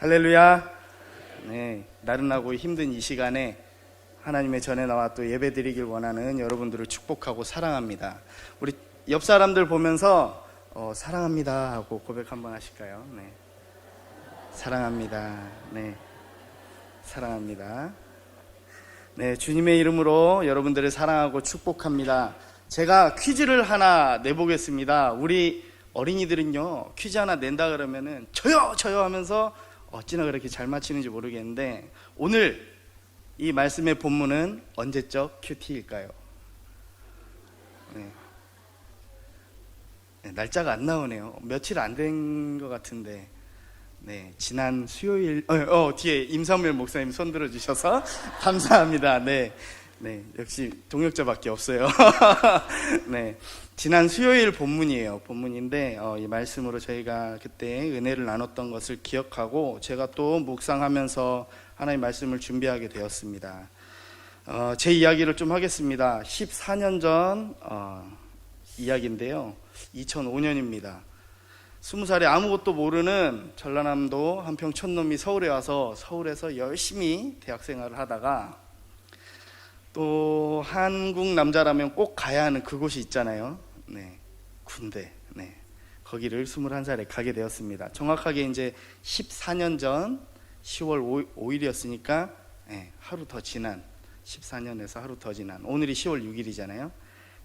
할렐루야. 네, 나른하고 힘든 이 시간에 하나님의 전에 나와 또 예배 드리길 원하는 여러분들을 축복하고 사랑합니다. 우리 옆 사람들 보면서 사랑합니다 하고 고백 한번 하실까요? 네, 사랑합니다. 네, 사랑합니다. 네, 주님의 이름으로 여러분들을 사랑하고 축복합니다. 제가 퀴즈를 하나 내보겠습니다. 우리 어린이들은요, 퀴즈 하나 낸다 그러면은 저요 하면서 어찌나 그렇게 잘 맞히는지 모르겠는데, 오늘 이 말씀의 본문은 언제적 큐티일까요? 네. 네, 날짜가 안 나오네요. 며칠 안 된 것 같은데, 네, 지난 수요일, 뒤에 임성멸 목사님 손 들어주셔서 감사합니다. 네, 역시 동역자밖에 없어요. 네, 지난 수요일 본문인데, 이 말씀으로 저희가 그때 은혜를 나눴던 것을 기억하고, 제가 또 묵상하면서 하나님의 말씀을 준비하게 되었습니다. 제 이야기를 좀 하겠습니다. 14년 전, 이야기인데요. 2005년입니다. 20살에 아무것도 모르는 전라남도 한평 촌놈이 서울에 와서 서울에서 열심히 대학생활을 하다가, 또 한국 남자라면 꼭 가야 하는 그곳이 있잖아요. 네, 군대. 네, 거기를 21살에 가게 되었습니다. 정확하게 이제 14년 전 10월 5일이었으니까 하루 더 지난, 14년에서 하루 더 지난 오늘이 10월 6일이잖아요.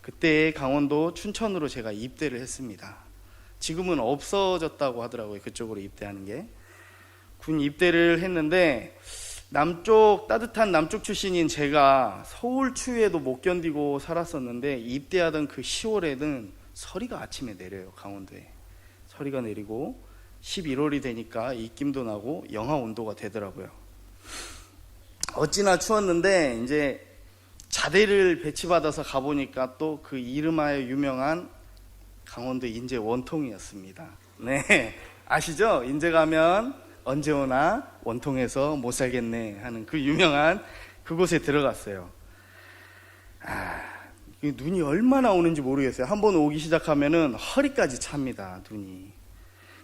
그때 강원도 춘천으로 제가 입대를 했습니다. 지금은 없어졌다고 하더라고요, 그쪽으로 입대하는 게. 군 입대를 했는데, 따뜻한 남쪽 출신인 제가 서울 추위에도 못 견디고 살았었는데, 입대하던 그 10월에는 서리가 아침에 내려요. 강원도에 서리가 내리고 11월이 되니까 입김도 나고 영하 온도가 되더라고요. 어찌나 추웠는데, 이제 자대를 배치받아서 가보니까 또 그 이름하여 유명한 강원도 인제 원통이었습니다. 네, 아시죠? 인제 가면 언제 오나 원통에서 못 살겠네 하는 그 유명한 그곳에 들어갔어요. 눈이 얼마나 오는지 모르겠어요. 한번 오기 시작하면은 허리까지 찹니다, 눈이.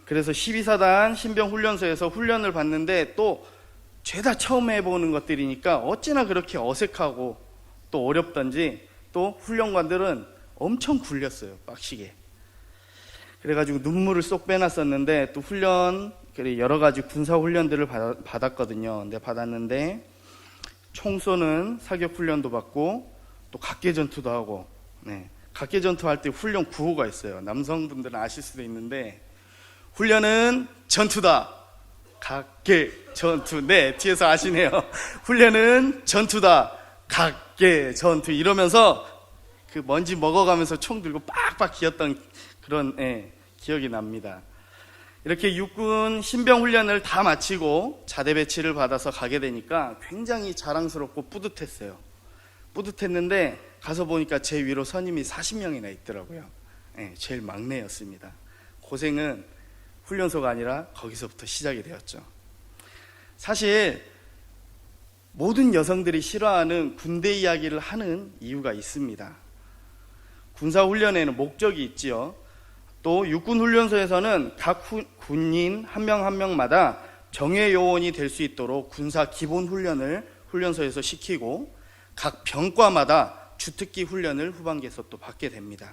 그래서 12사단 신병훈련소에서 훈련을 받는데, 또 죄다 처음 해보는 것들이니까 어찌나 그렇게 어색하고 또 어렵던지, 또 훈련관들은 엄청 굴렸어요, 빡시게. 그래가지고 눈물을 쏙 빼놨었는데, 또 여러 가지 군사 훈련들을 받았거든요. 근데 받았는데, 총 쏘는 사격 훈련도 받고, 또 각계전투도 하고, 각계전투 할 때 훈련 구호가 있어요. 남성분들은 아실 수도 있는데, 훈련은 전투다, 각계전투. 네, 뒤에서 아시네요. 훈련은 전투다, 각계전투. 이러면서 그 먼지 먹어가면서 총 들고 빡빡 기었던 그런 기억이 납니다. 이렇게 육군 신병훈련을 다 마치고 자대 배치를 받아서 가게 되니까 굉장히 자랑스럽고 뿌듯했어요. 뿌듯했는데 가서 보니까 제 위로 선임이 40명이나 있더라고요. 제일 막내였습니다. 고생은 훈련소가 아니라 거기서부터 시작이 되었죠. 사실 모든 여성들이 싫어하는 군대 이야기를 하는 이유가 있습니다. 군사훈련에는 목적이 있지요. 또 육군훈련소에서는 각 군인 한 명 한 명마다 정예요원이 될 수 있도록 군사 기본훈련을 훈련소에서 시키고, 각 병과마다 주특기 훈련을 후반기에서 또 받게 됩니다.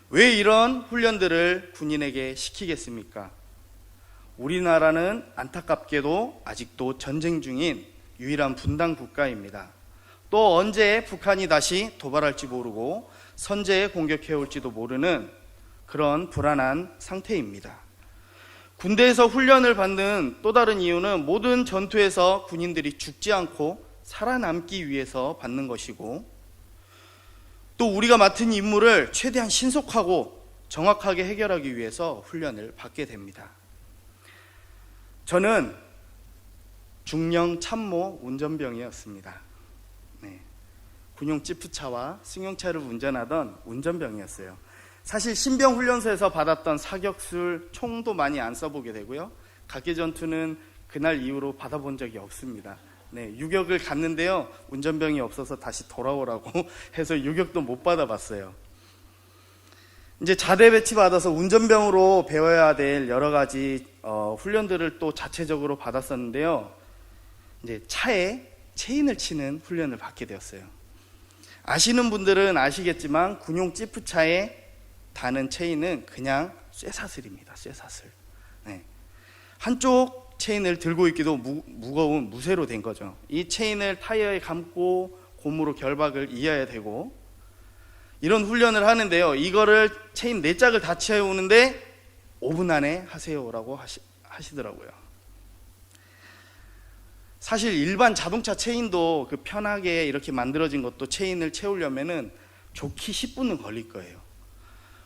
왜 이런 훈련들을 군인에게 시키겠습니까? 우리나라는 안타깝게도 아직도 전쟁 중인 유일한 분단 국가입니다. 또 언제 북한이 다시 도발할지 모르고 선제에 공격해올지도 모르는 그런 불안한 상태입니다. 군대에서 훈련을 받는 또 다른 이유는 모든 전투에서 군인들이 죽지 않고 살아남기 위해서 받는 것이고, 또 우리가 맡은 임무를 최대한 신속하고 정확하게 해결하기 위해서 훈련을 받게 됩니다. 저는 중령 참모 운전병이었습니다. 군용 지프차와 승용차를 운전하던 운전병이었어요. 사실 신병훈련소에서 받았던 사격술, 총도 많이 안 써보게 되고요. 각계전투는 그날 이후로 받아본 적이 없습니다. 유격을 갔는데요, 운전병이 없어서 다시 돌아오라고 해서 유격도 못 받아봤어요. 이제 자대 배치 받아서 운전병으로 배워야 될 여러 가지 훈련들을 또 자체적으로 받았었는데요. 이제 차에 체인을 치는 훈련을 받게 되었어요. 아시는 분들은 아시겠지만 군용 지프차에 다는 체인은 그냥 쇠사슬입니다. 쇠사슬. 네. 한쪽 체인을 들고 있기도 무거운 무쇠로 된 거죠. 이 체인을 타이어에 감고 고무로 결박을 이어야 되고 이런 훈련을 하는데요. 이거를 체인 4짝을 다 채우는데 5분 안에 하세요라고 하시더라고요. 사실 일반 자동차 체인도 그 편하게 이렇게 만들어진 것도 체인을 채우려면은 좋게 10분은 걸릴 거예요.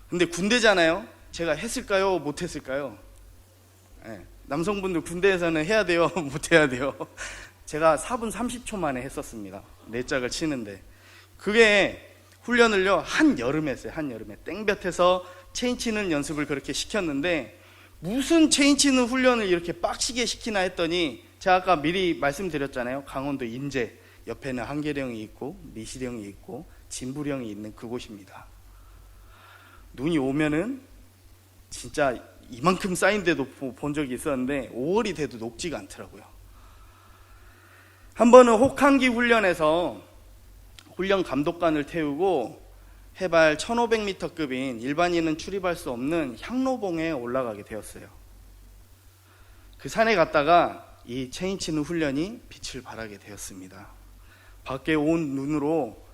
근데 군대잖아요. 제가 했을까요? 못했을까요? 네. 남성분들 군대에서는 해야 돼요? 못해야 돼요? 제가 4분 30초 만에 했었습니다. 4짝을 치는데. 그게 훈련을요, 한여름에 했어요. 한여름에. 땡볕에서 체인 치는 연습을 그렇게 시켰는데, 무슨 체인 치는 훈련을 이렇게 빡시게 시키나 했더니, 제가 아까 미리 말씀드렸잖아요. 강원도 인제. 옆에는 한계령이 있고, 미시령이 있고, 진부령이 있는 그곳입니다. 눈이 오면은, 진짜 이만큼 쌓인데도 본 적이 있었는데 5월이 돼도 녹지가 않더라고요. 한 번은 혹한기 훈련에서 훈련 감독관을 태우고 해발 1500m급인 일반인은 출입할 수 없는 향로봉에 올라가게 되었어요. 그 산에 갔다가 이 체인 치는 훈련이 빛을 발하게 되었습니다. 밖에 온 눈으로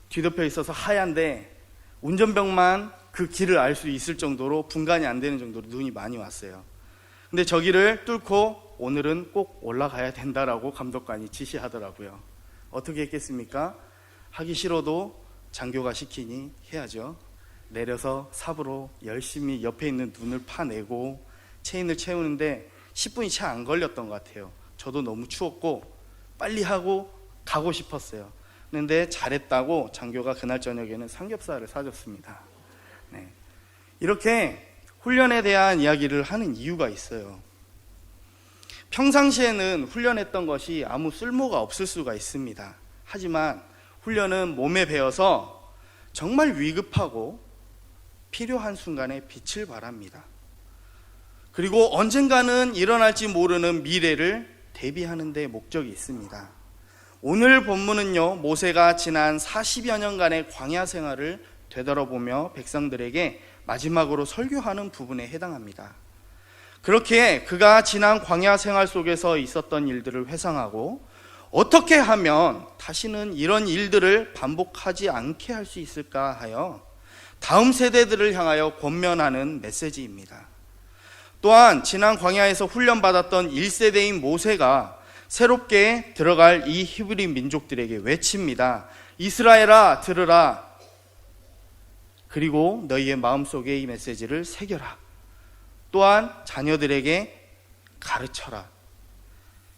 뒤덮여 있어서 하얀데 운전병만 그 길을 알 수 있을 정도로 분간이 안 되는 정도로 눈이 많이 왔어요. 근데 저기를 뚫고 오늘은 꼭 올라가야 된다라고 감독관이 지시하더라고요. 어떻게 했겠습니까? 하기 싫어도 장교가 시키니 해야죠. 내려서 삽으로 열심히 옆에 있는 눈을 파내고 체인을 채우는데 10분이 채 안 걸렸던 것 같아요. 저도 너무 추웠고 빨리 하고 가고 싶었어요. 그런데 잘했다고 장교가 그날 저녁에는 삼겹살을 사줬습니다. 네. 이렇게 훈련에 대한 이야기를 하는 이유가 있어요. 평상시에는 훈련했던 것이 아무 쓸모가 없을 수가 있습니다. 하지만 훈련은 몸에 배어서 정말 위급하고 필요한 순간에 빛을 발합니다. 그리고 언젠가는 일어날지 모르는 미래를 대비하는 데 목적이 있습니다. 오늘 본문은요, 모세가 지난 40여 년간의 광야 생활을 되돌아보며 백성들에게 마지막으로 설교하는 부분에 해당합니다. 그렇게 그가 지난 광야 생활 속에서 있었던 일들을 회상하고 어떻게 하면 다시는 이런 일들을 반복하지 않게 할 수 있을까 하여 다음 세대들을 향하여 권면하는 메시지입니다. 또한 지난 광야에서 훈련받았던 1세대인 모세가 새롭게 들어갈 이 히브리 민족들에게 외칩니다. 이스라엘아 들으라. 그리고 너희의 마음속에 이 메시지를 새겨라. 또한 자녀들에게 가르쳐라.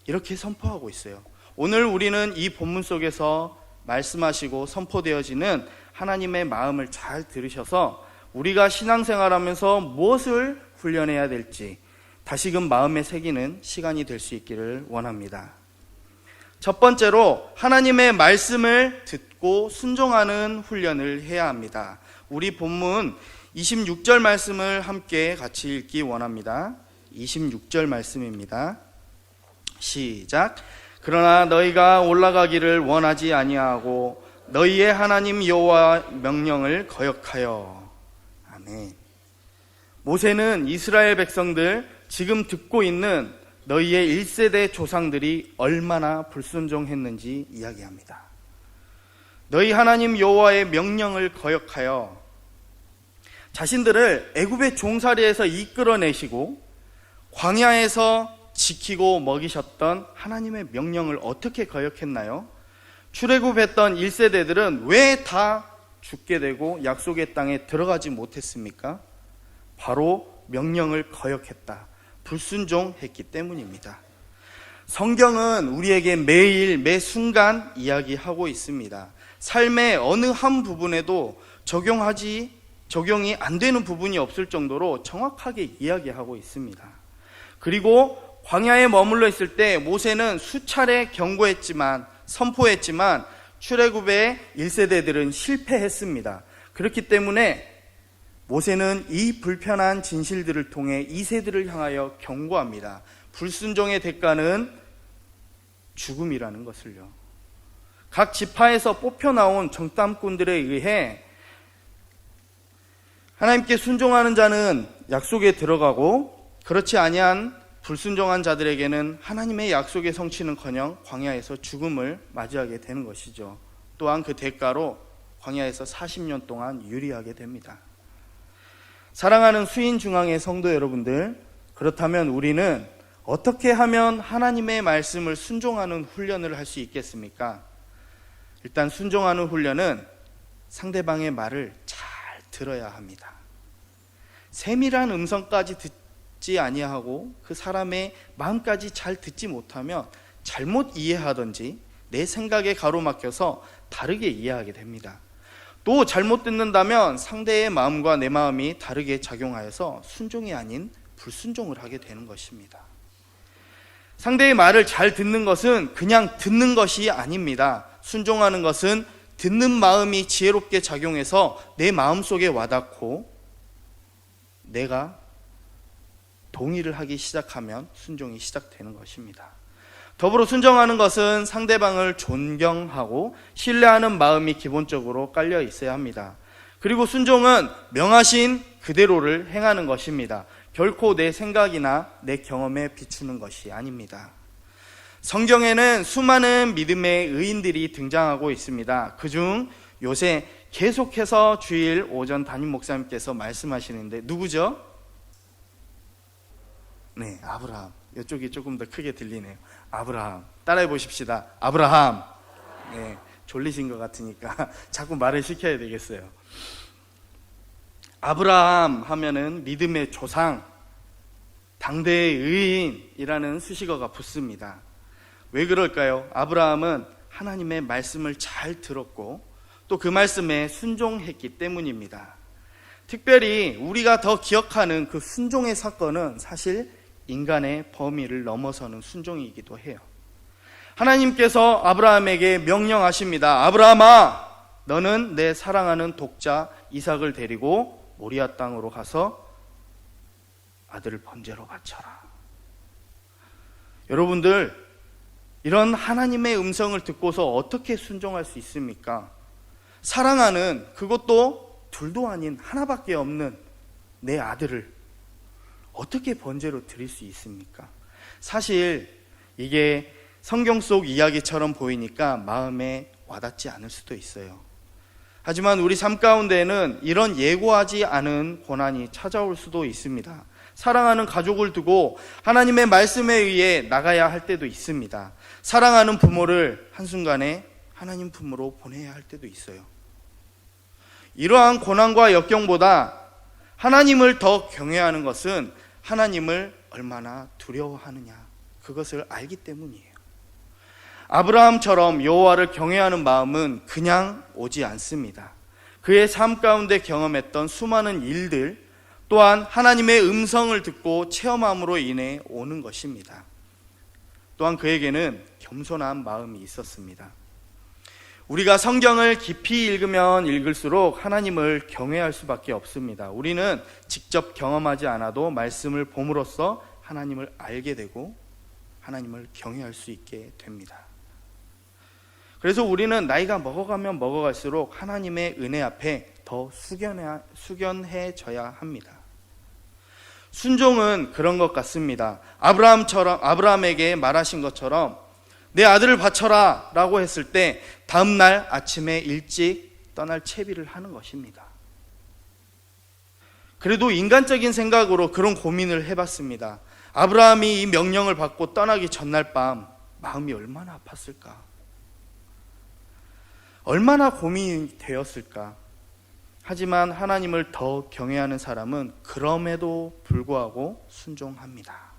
이렇게 선포하고 있어요. 오늘 우리는 이 본문 속에서 말씀하시고 선포되어지는 하나님의 마음을 잘 들으셔서 우리가 신앙생활하면서 무엇을 훈련해야 될지 다시금 마음에 새기는 시간이 될 수 있기를 원합니다. 첫 번째로 하나님의 말씀을 듣고 순종하는 훈련을 해야 합니다. 우리 본문 26절 말씀을 함께 같이 읽기 원합니다. 26절 말씀입니다. 시작. 그러나 너희가 올라가기를 원하지 아니하고 너희의 하나님 여호와 명령을 거역하여. 아멘. 모세는 이스라엘 백성들, 지금 듣고 있는 너희의 1세대 조상들이 얼마나 불순종했는지 이야기합니다. 너희 하나님 여호와의 명령을 거역하여 자신들을 애굽의 종살이에서 이끌어내시고 광야에서 지키고 먹이셨던 하나님의 명령을 어떻게 거역했나요? 출애굽했던 1세대들은 왜 다 죽게 되고 약속의 땅에 들어가지 못했습니까? 바로 명령을 거역했다, 불순종했기 때문입니다. 성경은 우리에게 매일 매 순간 이야기하고 있습니다. 삶의 어느 한 부분에도 적용이 안 되는 부분이 없을 정도로 정확하게 이야기하고 있습니다. 그리고 광야에 머물러 있을 때 모세는 수차례 경고했지만, 출애굽의 1세대들은 실패했습니다. 그렇기 때문에 모세는 이 불편한 진실들을 통해 2세들을 향하여 경고합니다. 불순종의 대가는 죽음이라는 것을요. 각 지파에서 뽑혀나온 정탐꾼들에 의해 하나님께 순종하는 자는 약속에 들어가고, 그렇지 아니한 불순종한 자들에게는 하나님의 약속의 성취는커녕 광야에서 죽음을 맞이하게 되는 것이죠. 또한 그 대가로 광야에서 40년 동안 유리하게 됩니다. 사랑하는 수인중앙의 성도 여러분들, 그렇다면 우리는 어떻게 하면 하나님의 말씀을 순종하는 훈련을 할 수 있겠습니까? 일단 순종하는 훈련은 상대방의 말을 잘 들어야 합니다. 세밀한 음성까지 듣지 아니하고 그 사람의 마음까지 잘 듣지 못하면 잘못 이해하든지 내 생각에 가로막혀서 다르게 이해하게 됩니다. 또 잘못 듣는다면 상대의 마음과 내 마음이 다르게 작용하여서 순종이 아닌 불순종을 하게 되는 것입니다. 상대의 말을 잘 듣는 것은 그냥 듣는 것이 아닙니다. 순종하는 것은 듣는 마음이 지혜롭게 작용해서 내 마음속에 와닿고 내가 동의를 하기 시작하면 순종이 시작되는 것입니다. 더불어 순종하는 것은 상대방을 존경하고 신뢰하는 마음이 기본적으로 깔려 있어야 합니다. 그리고 순종은 명하신 그대로를 행하는 것입니다. 결코 내 생각이나 내 경험에 비추는 것이 아닙니다. 성경에는 수많은 믿음의 의인들이 등장하고 있습니다. 그중 요새 계속해서 주일 오전 담임 목사님께서 말씀하시는데 누구죠? 네, 아브라함. 이쪽이 조금 더 크게 들리네요. 아브라함. 따라해 보십시다. 아브라함. 네, 졸리신 것 같으니까 자꾸 말을 시켜야 되겠어요. 아브라함 하면은 믿음의 조상, 당대의 의인이라는 수식어가 붙습니다. 왜 그럴까요? 아브라함은 하나님의 말씀을 잘 들었고 또 그 말씀에 순종했기 때문입니다. 특별히 우리가 더 기억하는 그 순종의 사건은 사실 인간의 범위를 넘어서는 순종이기도 해요. 하나님께서 아브라함에게 명령하십니다. 아브라함아, 너는 내 사랑하는 독자 이삭을 데리고 모리아 땅으로 가서 아들을 번제로 바쳐라. 여러분들, 이런 하나님의 음성을 듣고서 어떻게 순종할 수 있습니까? 사랑하는, 그것도 둘도 아닌 하나밖에 없는 내 아들을 어떻게 번제로 드릴 수 있습니까? 사실 이게 성경 속 이야기처럼 보이니까 마음에 와닿지 않을 수도 있어요. 하지만 우리 삶 가운데에는 이런 예고하지 않은 고난이 찾아올 수도 있습니다. 사랑하는 가족을 두고 하나님의 말씀에 의해 나가야 할 때도 있습니다. 사랑하는 부모를 한순간에 하나님 품으로 보내야 할 때도 있어요. 이러한 고난과 역경보다 하나님을 더 경외하는 것은 하나님을 얼마나 두려워하느냐, 그것을 알기 때문이에요. 아브라함처럼 여호와를 경외하는 마음은 그냥 오지 않습니다. 그의 삶 가운데 경험했던 수많은 일들 또한 하나님의 음성을 듣고 체험함으로 인해 오는 것입니다. 또한 그에게는 겸손한 마음이 있었습니다. 우리가 성경을 깊이 읽으면 읽을수록 하나님을 경외할 수밖에 없습니다. 우리는 직접 경험하지 않아도 말씀을 봄으로써 하나님을 알게 되고 하나님을 경외할 수 있게 됩니다. 그래서 우리는 나이가 먹어가면 먹어갈수록 하나님의 은혜 앞에 더 숙연해져야 합니다. 순종은 그런 것 같습니다. 아브라함에게 말하신 것처럼 내 아들을 바쳐라 라고 했을 때 다음날 아침에 일찍 떠날 채비를 하는 것입니다. 그래도 인간적인 생각으로 그런 고민을 해봤습니다. 아브라함이 이 명령을 받고 떠나기 전날 밤 마음이 얼마나 아팠을까? 얼마나 고민이 되었을까? 하지만 하나님을 더 경외하는 사람은 그럼에도 불구하고 순종합니다.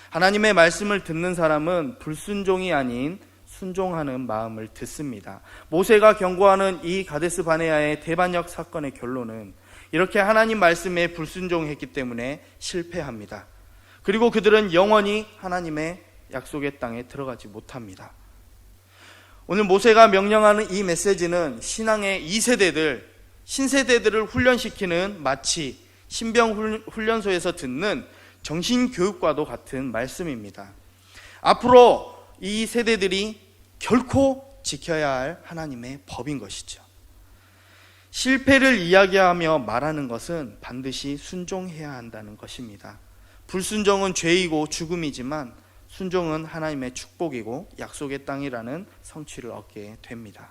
하나님의 말씀을 듣는 사람은 불순종이 아닌 순종하는 마음을 듣습니다. 모세가 경고하는 이 가데스 바네아의 대반역 사건의 결론은 이렇게 하나님 말씀에 불순종했기 때문에 실패합니다. 그리고 그들은 영원히 하나님의 약속의 땅에 들어가지 못합니다. 오늘 모세가 명령하는 이 메시지는 신앙의 2세대들, 신세대들을 훈련시키는 마치 신병 훈련소에서 듣는 정신교육과도 같은 말씀입니다. 앞으로 이 세대들이 결코 지켜야 할 하나님의 법인 것이죠. 실패를 이야기하며 말하는 것은 반드시 순종해야 한다는 것입니다. 불순종은 죄이고 죽음이지만 순종은 하나님의 축복이고 약속의 땅이라는 성취를 얻게 됩니다.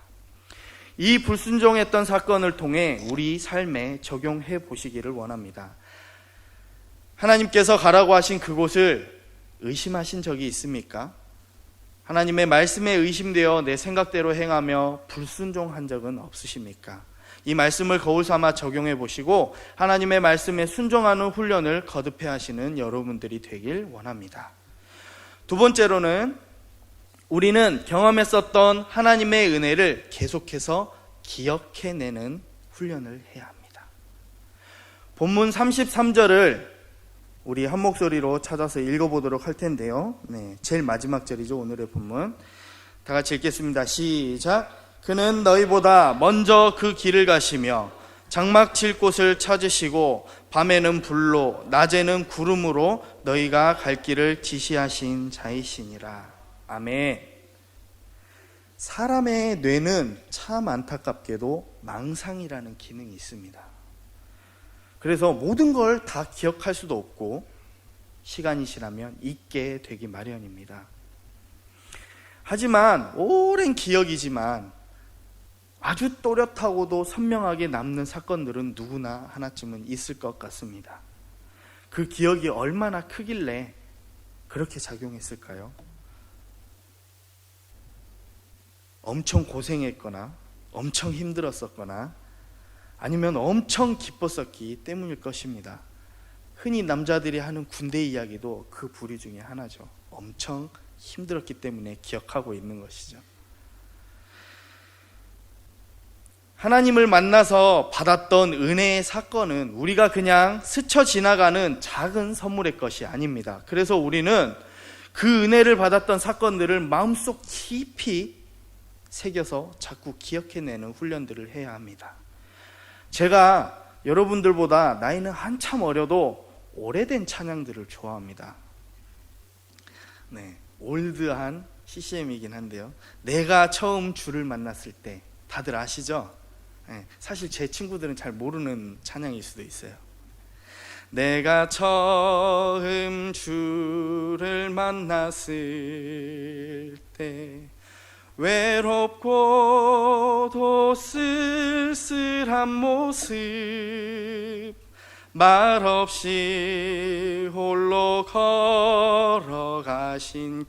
이 불순종했던 사건을 통해 우리 삶에 적용해 보시기를 원합니다. 하나님께서 가라고 하신 그곳을 의심하신 적이 있습니까? 하나님의 말씀에 의심되어 내 생각대로 행하며 불순종한 적은 없으십니까? 이 말씀을 거울 삼아 적용해 보시고 하나님의 말씀에 순종하는 훈련을 거듭해 하시는 여러분들이 되길 원합니다. 두 번째로는 우리는 경험했었던 하나님의 은혜를 계속해서 기억해내는 훈련을 해야 합니다. 본문 33절을 우리 한 목소리로 찾아서 읽어보도록 할 텐데요. 제일 마지막 절이죠. 오늘의 본문. 다 같이 읽겠습니다. 시작. 그는 너희보다 먼저 그 길을 가시며 장막 칠 곳을 찾으시고 밤에는 불로 낮에는 구름으로 너희가 갈 길을 지시하신 자이시니라. 아멘. 사람의 뇌는 참 안타깝게도 망상이라는 기능이 있습니다. 그래서 모든 걸 다 기억할 수도 없고 시간이 지나면 잊게 되기 마련입니다. 하지만 오랜 기억이지만 아주 또렷하고도 선명하게 남는 사건들은 누구나 하나쯤은 있을 것 같습니다. 그 기억이 얼마나 크길래 그렇게 작용했을까요? 엄청 고생했거나 엄청 힘들었었거나 아니면 엄청 기뻤었기 때문일 것입니다. 흔히 남자들이 하는 군대 이야기도 그 부류 중에 하나죠. 엄청 힘들었기 때문에 기억하고 있는 것이죠. 하나님을 만나서 받았던 은혜의 사건은 우리가 그냥 스쳐 지나가는 작은 선물의 것이 아닙니다. 그래서 우리는 그 은혜를 받았던 사건들을 마음속 깊이 새겨서 자꾸 기억해내는 훈련들을 해야 합니다. 제가 여러분들보다 나이는 한참 어려도 오래된 찬양들을 좋아합니다. 올드한 CCM이긴 한데요. 내가 처음 주를 만났을 때, 다들 아시죠? 사실 제 친구들은 잘 모르는 찬양일 수도 있어요. 내가 처음 주를 만났을 때 외롭고도 쓸쓸한 모습 말없이 홀로 걸어가신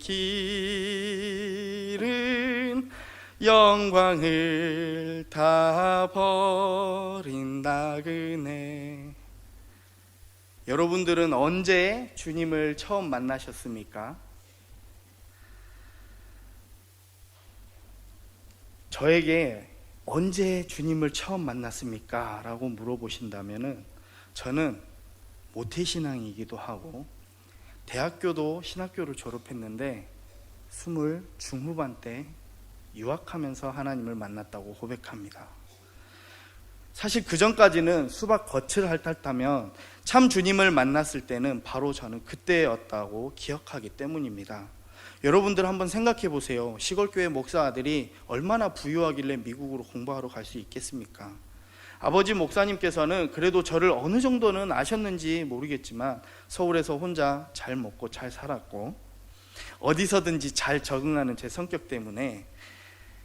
길은 영광을 다 버린 나그네. 여러분들은 언제 주님을 처음 만나셨습니까? 저에게 언제 주님을 처음 만났습니까? 라고 물어보신다면 저는 모태신앙이기도 하고 대학교도 신학교를 졸업했는데 20 중후반 때 유학하면서 하나님을 만났다고 고백합니다. 사실 그 전까지는 수박 겉을 핥았다면 참 주님을 만났을 때는 바로 저는 그때였다고 기억하기 때문입니다. 여러분들 한번 생각해 보세요. 시골교회 목사 아들이 얼마나 부유하길래 미국으로 공부하러 갈 수 있겠습니까? 아버지 목사님께서는 그래도 저를 어느 정도는 아셨는지 모르겠지만 서울에서 혼자 잘 먹고 잘 살았고 어디서든지 잘 적응하는 제 성격 때문에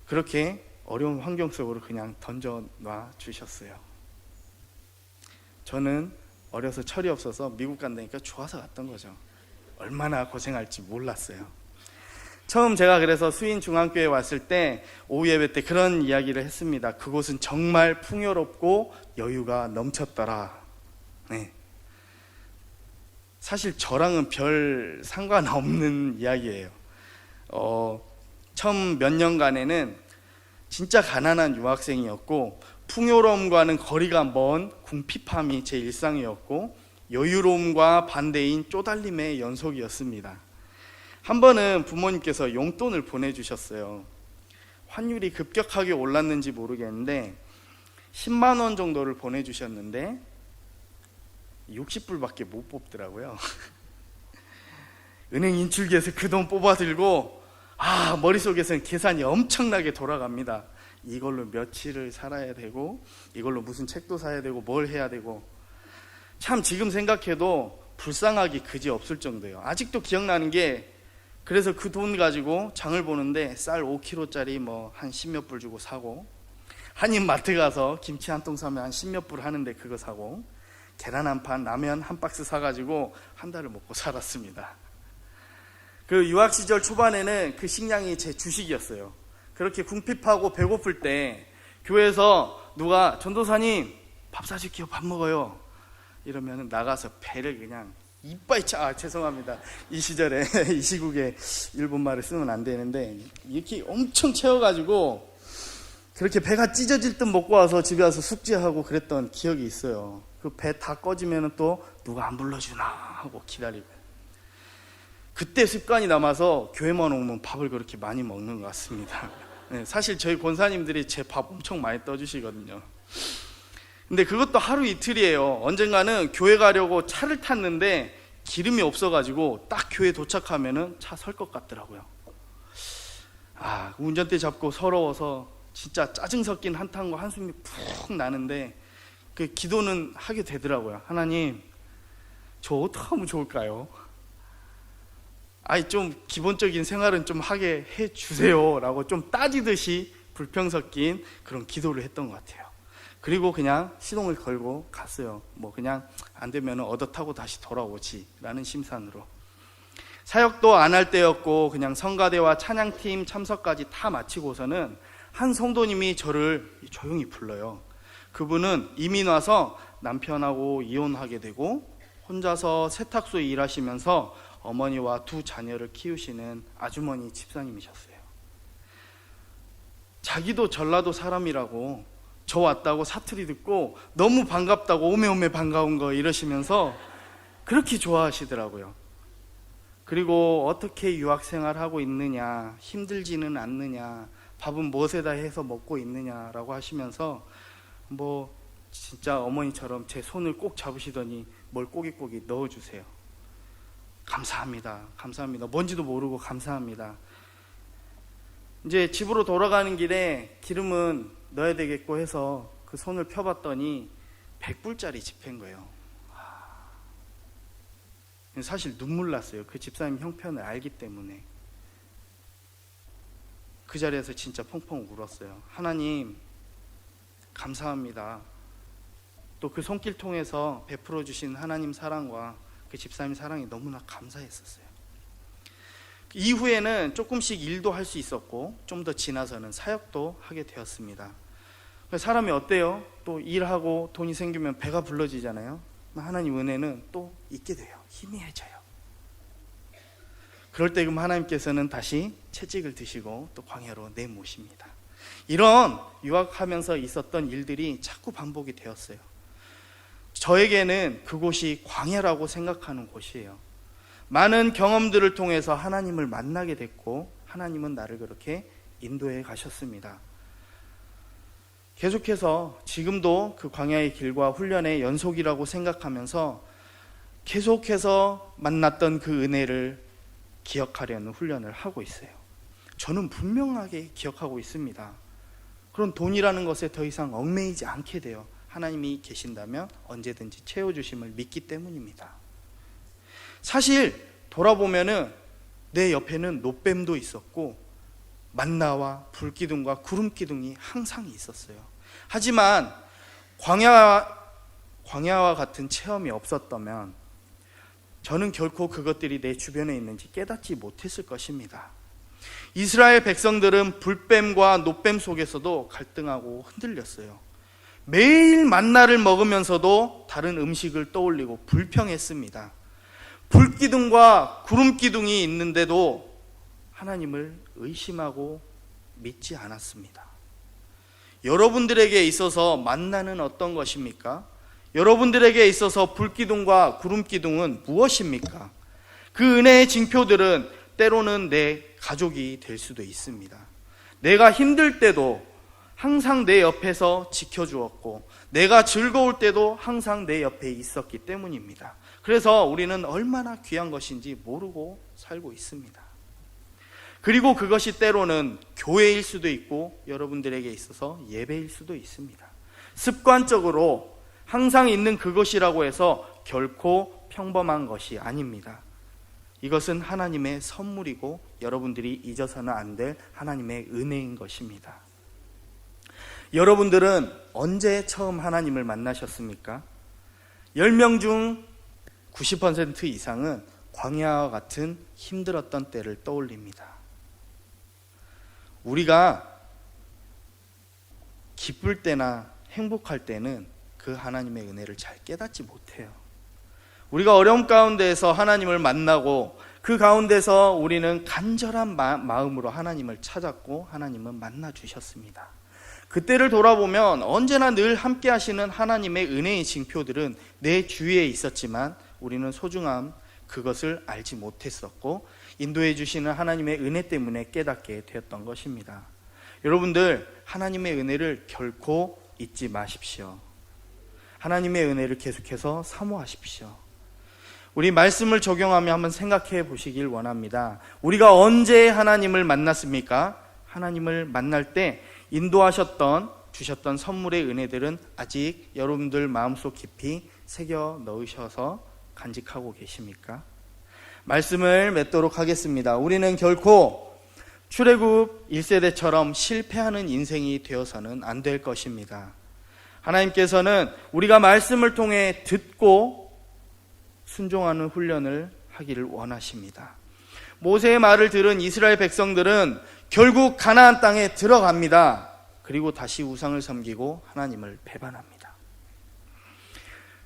그렇게 어려운 환경 속으로 그냥 던져놔 주셨어요. 저는 어려서 철이 없어서 미국 간다니까 좋아서 갔던 거죠. 얼마나 고생할지 몰랐어요. 처음 제가 그래서 수인중앙교회에 왔을 때 오후 예배 때 그런 이야기를 했습니다. 그곳은 정말 풍요롭고 여유가 넘쳤더라. 사실 저랑은 별 상관없는 이야기예요. 처음 몇 년간에는 진짜 가난한 유학생이었고 풍요로움과는 거리가 먼 궁핍함이 제 일상이었고 여유로움과 반대인 쪼달림의 연속이었습니다. 한 번은 부모님께서 용돈을 보내주셨어요. 환율이 급격하게 올랐는지 모르겠는데 10만 원 정도를 보내주셨는데 60불밖에 못 뽑더라고요. 은행 인출기에서 그 돈 뽑아들고 머릿속에서는 계산이 엄청나게 돌아갑니다. 이걸로 며칠을 살아야 되고 이걸로 무슨 책도 사야 되고 뭘 해야 되고, 참 지금 생각해도 불쌍하기 그지없을 정도예요. 아직도 기억나는 게, 그래서 그 돈 가지고 장을 보는데 쌀 5kg짜리 뭐 한 10몇 불 주고 사고, 한인 마트 가서 김치 한 통 사면 한 10몇 불 하는데 그거 사고, 계란 한 판, 라면 한 박스 사가지고 한 달을 먹고 살았습니다. 그 유학 시절 초반에는 그 식량이 제 주식이었어요. 그렇게 궁핍하고 배고플 때 교회에서 누가 전도사님 밥 사줄게요, 밥 먹어요 이러면 나가서 배를 그냥 이빠이 죄송합니다, 이 시절에 이 시국에 일본말을 쓰면 안 되는데 이렇게 엄청 채워가지고 그렇게 배가 찢어질 듯 먹고 와서 집에 와서 숙제하고 그랬던 기억이 있어요. 그 배 다 꺼지면 또 누가 안 불러주나 하고 기다리고, 그때 습관이 남아서 교회만 오면 밥을 그렇게 많이 먹는 것 같습니다. 네, 사실 저희 권사님들이 제 밥 엄청 많이 떠주시거든요. 근데 그것도 하루 이틀이에요. 언젠가는 교회 가려고 차를 탔는데 기름이 없어가지고 딱 교회 도착하면은 차 설 것 같더라고요. 운전대 잡고 서러워서 진짜 짜증 섞인 한탄과 한숨이 푹 나는데 그 기도는 하게 되더라고요. 하나님, 저 어떻게 하면 좋을까요? 좀 기본적인 생활은 좀 하게 해주세요 라고 좀 따지듯이 불평 섞인 그런 기도를 했던 것 같아요. 그리고 그냥 시동을 걸고 갔어요. 뭐 그냥 안 되면 얻어 타고 다시 돌아오지 라는 심산으로. 사역도 안 할 때였고 그냥 성가대와 찬양팀 참석까지 다 마치고서는 한 성도님이 저를 조용히 불러요. 그분은 이민 와서 남편하고 이혼하게 되고 혼자서 세탁소에 일하시면서 어머니와 두 자녀를 키우시는 아주머니 집사님이셨어요. 자기도 전라도 사람이라고 저 왔다고 사투리 듣고 너무 반갑다고 오메오메 반가운 거 이러시면서 그렇게 좋아하시더라고요. 그리고 어떻게 유학생활하고 있느냐, 힘들지는 않느냐, 밥은 무엇에다 해서 먹고 있느냐라고 하시면서 뭐 진짜 어머니처럼 제 손을 꼭 잡으시더니 뭘 꼬깃꼬깃 넣어주세요. 감사합니다. 감사합니다. 뭔지도 모르고 감사합니다. 이제 집으로 돌아가는 길에 기름은 넣어야 되겠고 해서 그 손을 펴봤더니 100불짜리 지폐인 거예요. 사실 눈물 났어요. 그 집사님 형편을 알기 때문에. 그 자리에서 진짜 펑펑 울었어요. 하나님, 감사합니다. 또 그 손길 통해서 베풀어 주신 하나님 사랑과 그 집사님 사랑이 너무나 감사했었어요. 이후에는 조금씩 일도 할 수 있었고 좀 더 지나서는 사역도 하게 되었습니다. 사람이 어때요? 또 일하고 돈이 생기면 배가 불러지잖아요. 하나님 은혜는 또 있게 돼요. 희미해져요. 그럴 때 하나님께서는 다시 채찍을 드시고 또 광야로 내모십니다. 이런 유학하면서 있었던 일들이 자꾸 반복이 되었어요. 저에게는 그곳이 광야라고 생각하는 곳이에요. 많은 경험들을 통해서 하나님을 만나게 됐고 하나님은 나를 그렇게 인도해 가셨습니다. 계속해서 지금도 그 광야의 길과 훈련의 연속이라고 생각하면서 계속해서 만났던 그 은혜를 기억하려는 훈련을 하고 있어요. 저는 분명하게 기억하고 있습니다. 그런 돈이라는 것에 더 이상 얽매이지 않게 돼요. 하나님이 계신다면 언제든지 채워주심을 믿기 때문입니다. 사실 돌아보면은 내 옆에는 노뱀도 있었고 만나와 불기둥과 구름기둥이 항상 있었어요. 하지만 광야와 같은 체험이 없었다면 저는 결코 그것들이 내 주변에 있는지 깨닫지 못했을 것입니다. 이스라엘 백성들은 불뱀과 노뱀 속에서도 갈등하고 흔들렸어요. 매일 만나를 먹으면서도 다른 음식을 떠올리고 불평했습니다. 불기둥과 구름기둥이 있는데도 하나님을 의심하고 믿지 않았습니다. 여러분들에게 있어서 만나는 어떤 것입니까? 여러분들에게 있어서 불기둥과 구름기둥은 무엇입니까? 그 은혜의 징표들은 때로는 내 가족이 될 수도 있습니다. 내가 힘들 때도 항상 내 옆에서 지켜주었고 내가 즐거울 때도 항상 내 옆에 있었기 때문입니다. 그래서 우리는 얼마나 귀한 것인지 모르고 살고 있습니다. 그리고 그것이 때로는 교회일 수도 있고 여러분들에게 있어서 예배일 수도 있습니다. 습관적으로 항상 있는 그것이라고 해서 결코 평범한 것이 아닙니다. 이것은 하나님의 선물이고 여러분들이 잊어서는 안 될 하나님의 은혜인 것입니다. 여러분들은 언제 처음 하나님을 만나셨습니까? 10명 중 90% 이상은 광야와 같은 힘들었던 때를 떠올립니다. 우리가 기쁠 때나 행복할 때는 그 하나님의 은혜를 잘 깨닫지 못해요. 우리가 어려움 가운데에서 하나님을 만나고 그 가운데서 우리는 간절한 마음으로 하나님을 찾았고 하나님은 만나 주셨습니다. 그때를 돌아보면 언제나 늘 함께 하시는 하나님의 은혜의 징표들은 내 주위에 있었지만 우리는 소중함 그것을 알지 못했었고 인도해 주시는 하나님의 은혜 때문에 깨닫게 되었던 것입니다. 여러분들 하나님의 은혜를 결코 잊지 마십시오. 하나님의 은혜를 계속해서 사모하십시오. 우리 말씀을 적용하며 한번 생각해 보시길 원합니다. 우리가 언제 하나님을 만났습니까? 하나님을 만날 때 인도하셨던 주셨던 선물의 은혜들은 아직 여러분들 마음속 깊이 새겨 넣으셔서 간직하고 계십니까? 말씀을 맺도록 하겠습니다. 우리는 결코 출애굽 1세대처럼 실패하는 인생이 되어서는 안 될 것입니다. 하나님께서는 우리가 말씀을 통해 듣고 순종하는 훈련을 하기를 원하십니다. 모세의 말을 들은 이스라엘 백성들은 결국 가나안 땅에 들어갑니다. 그리고 다시 우상을 섬기고 하나님을 배반합니다.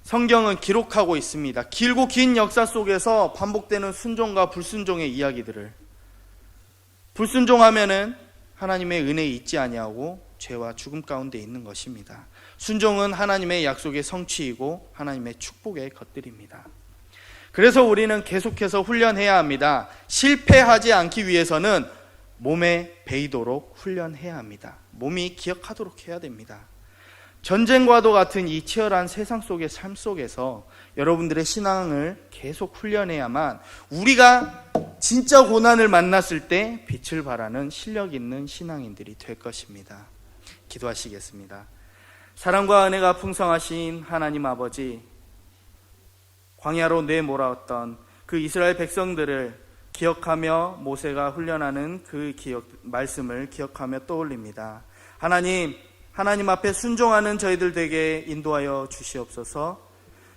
성경은 기록하고 있습니다. 길고 긴 역사 속에서 반복되는 순종과 불순종의 이야기들을. 불순종하면은 하나님의 은혜에 있지 아니하고 죄와 죽음 가운데 있는 것입니다. 순종은 하나님의 약속의 성취이고 하나님의 축복의 것들입니다. 그래서 우리는 계속해서 훈련해야 합니다. 실패하지 않기 위해서는 몸에 배이도록 훈련해야 합니다. 몸이 기억하도록 해야 됩니다. 전쟁과도 같은 이 치열한 세상 속의 삶 속에서 여러분들의 신앙을 계속 훈련해야만 우리가 진짜 고난을 만났을 때 빛을 발하는 실력 있는 신앙인들이 될 것입니다. 기도하시겠습니다. 사랑과 은혜가 풍성하신 하나님 아버지, 광야로 내몰아왔던 그 이스라엘 백성들을 기억하며 모세가 훈련하는 그 말씀을 기억하며 떠올립니다. 하나님 앞에 순종하는 저희들 되게 인도하여 주시옵소서.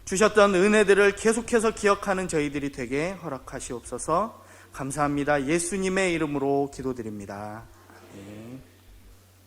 주셨던 은혜들을 계속해서 기억하는 저희들이 되게 허락하시옵소서. 감사합니다. 예수님의 이름으로 기도드립니다. 아멘.